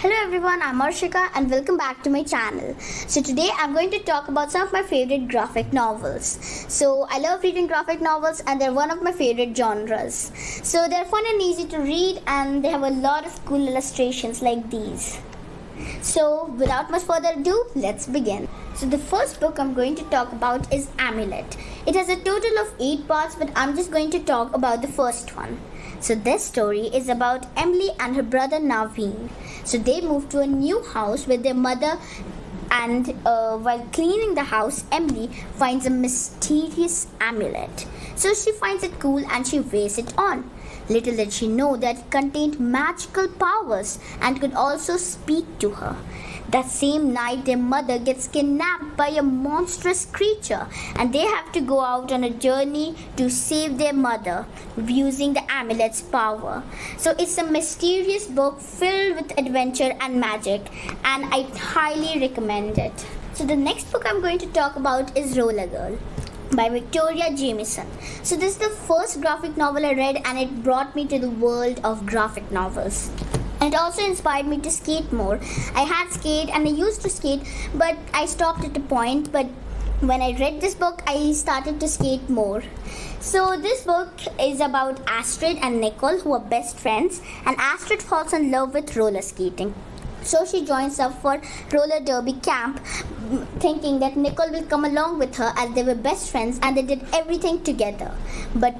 Hello everyone, I'm Arshika and welcome back to my channel. So today I'm going to talk about some of my favorite graphic novels. So I love reading graphic novels and they're one of my favorite genres. So they're fun and easy to read and they have a lot of cool illustrations like these. So without much further ado, let's begin. So the first book I'm going to talk about is Amulet. It has a total of 8 parts, but I'm just going to talk about the first one. So this story is about Emily and her brother Naveen. So they move to a new house with their mother, and while cleaning the house, Emily finds a mysterious amulet. So she finds it cool and she wears it on. Little did she know that it contained magical powers and could also speak to her. That same night, their mother gets kidnapped by a monstrous creature and they have to go out on a journey to save their mother using the amulet's power. So it's a mysterious book filled with adventure and magic, and I highly recommend it. So the next book I'm going to talk about is Roller Girl by Victoria Jamieson. So this is the first graphic novel I read and it brought me to the world of graphic novels. And it also inspired me to skate more. I had skate and I used to skate, but I stopped at a point. But when I read this book, I started to skate more. So this book is about Astrid and Nicole, who are best friends, and Astrid falls in love with roller skating. So she joins up for roller derby camp, thinking that Nicole will come along with her as they were best friends and they did everything together. But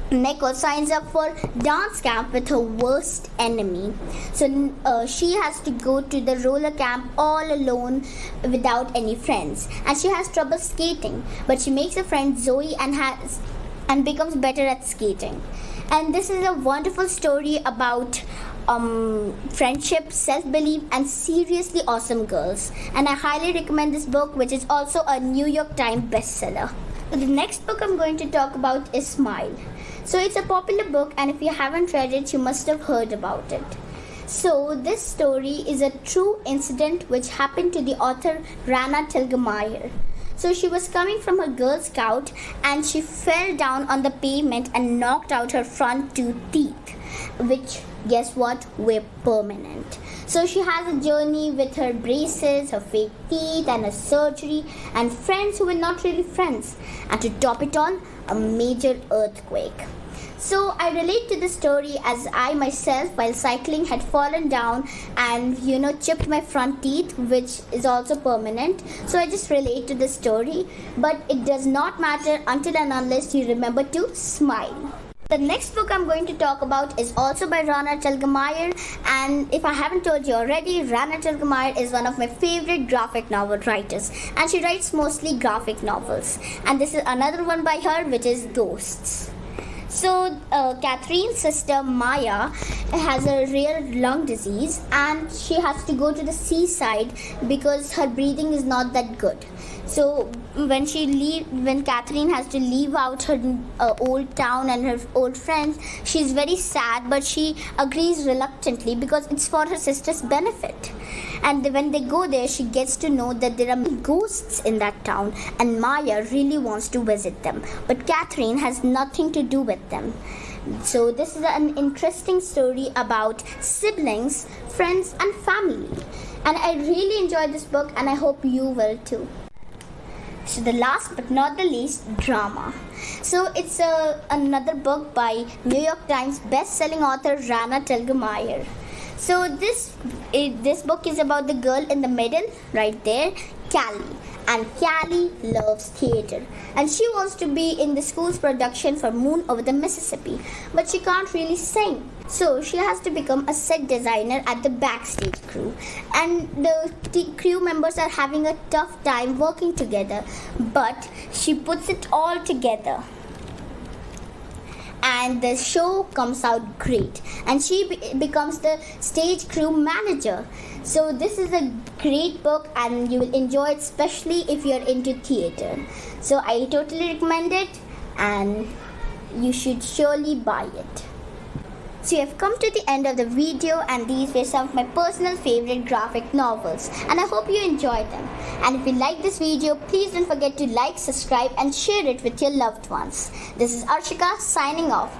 Nicole signs up for dance camp with her worst enemy. So she has to go to the roller camp all alone without any friends. And she has trouble skating. But she makes a friend Zoe and becomes better at skating. And this is a wonderful story about friendship, self-belief, and seriously awesome girls. And I highly recommend this book, which is also a New York Times bestseller. The next book I'm going to talk about is Smile. So it's a popular book, and if you haven't read it, you must have heard about it. So this story is a true incident which happened to the author Rana Telgemeier. So she was coming from her Girl Scout and she fell down on the pavement and knocked out her front 2 teeth, which, guess what, were permanent. So she has a journey with her braces, her fake teeth, and her surgery, and friends who were not really friends. And to top it all, a major earthquake. So I relate to this story as I myself, while cycling, had fallen down and chipped my front teeth, which is also permanent. So I just relate to the story, but it does not matter until and unless you remember to smile. The next book I'm going to talk about is also by Rana Telgemeier, and if I haven't told you already, Rana Telgemeier is one of my favorite graphic novel writers, and she writes mostly graphic novels. And this is another one by her, which is Ghosts. So Catherine's sister Maya has a rare lung disease and she has to go to the seaside because her breathing is not that good. So when Catherine has to leave out her old town and her old friends, she's very sad, but she agrees reluctantly because it's for her sister's benefit. And when they go there, she gets to know that there are ghosts in that town and Maya really wants to visit them. But Catherine has nothing to do with them. So this is an interesting story about siblings, friends, and family. And I really enjoyed this book and I hope you will too. So the last but not the least, drama. So it's another book by New York Times best-selling author Rana Telgemeier. So this book is about the girl in the middle, right there, Callie. And Callie loves theater. And she wants to be in the school's production for Moon Over the Mississippi. But she can't really sing. So she has to become a set designer at the backstage crew. And the crew members are having a tough time working together. But she puts it all together. And the show comes out great. And she becomes the stage crew manager. So this is a great book and you will enjoy it, especially if you're into theater. So I totally recommend it and you should surely buy it. So you have come to the end of the video, and these were some of my personal favorite graphic novels, and I hope you enjoyed them. And if you like this video, please don't forget to like, subscribe and share it with your loved ones. This is Arshika signing off.